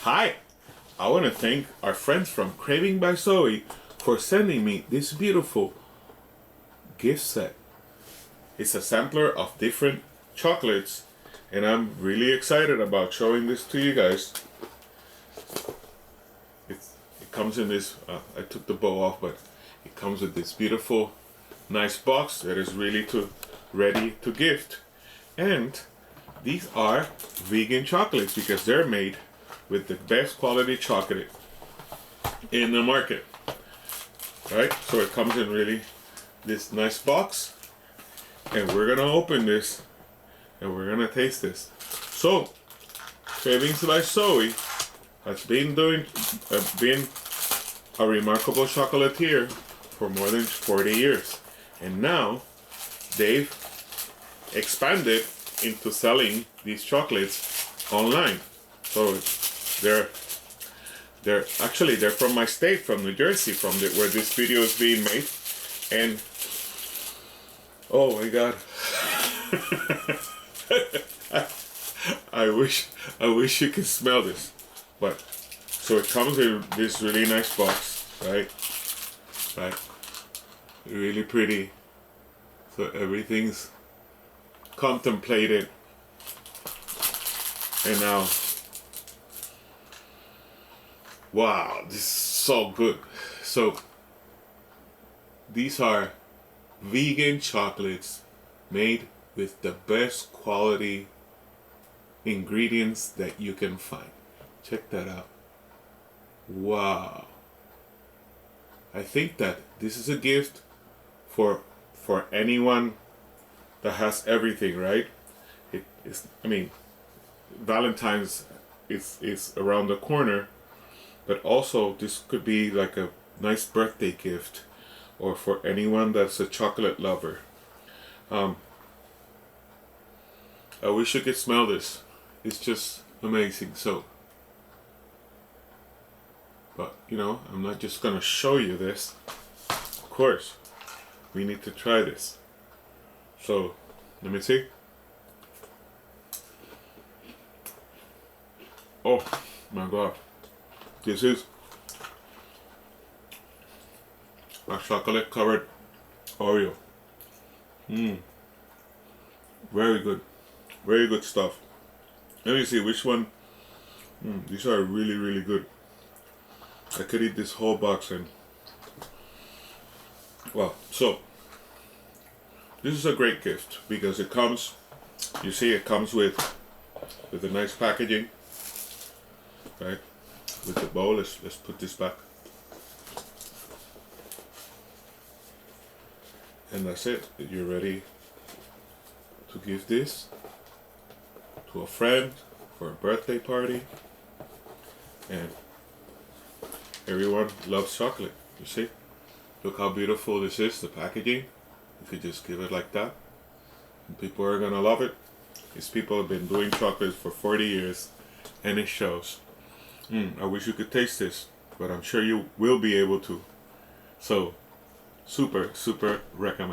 Hi! I want to thank our friends from Craving by ZOE for sending me this beautiful gift set. It's a sampler of different chocolates and I'm really excited about showing this to you guys. It comes in this, I took the bow off, but it comes with this beautiful, nice box that is really ready to gift. And these are vegan chocolates because they're made with the best quality chocolate in the market. Right? So it comes in really this nice box, and we're gonna open this and we're gonna taste this. So Cravings by ZOE has been a remarkable chocolatier for more than 40 years, and now they've expanded into selling these chocolates online. So they're from my state, from New Jersey, where this video is being made, and oh my God, I wish you could smell this. But so it comes in this really nice box, right? Really pretty. So everything's contemplated, and now, wow, this is so good. So these are vegan chocolates made with the best quality ingredients that you can find. Check that out. Wow. I think that this is a gift for anyone that has everything, right? It is, I mean, Valentine's is around the corner, but also this could be like a nice birthday gift, or for anyone that's a chocolate lover. I wish you could smell this. It's just amazing. So, but you know, I'm not just gonna show you this. Of course, we need to try this. So, let me see. Oh my God. This is a chocolate covered Oreo. Very good. Very good stuff. Let me see which one. These are really, really good. I could eat this whole box and, well, so this is a great gift because it comes, you see, it comes with a nice packaging, right? With the bowl. Let's put this back, and that's it. You're ready to give this to a friend for a birthday party, and everyone loves chocolate. You see, look how beautiful this is, the packaging. You could just give it like that and people are gonna love it. These people have been doing chocolates for 40 years and it shows. I wish you could taste this, but I'm sure you will be able to. So super recommend.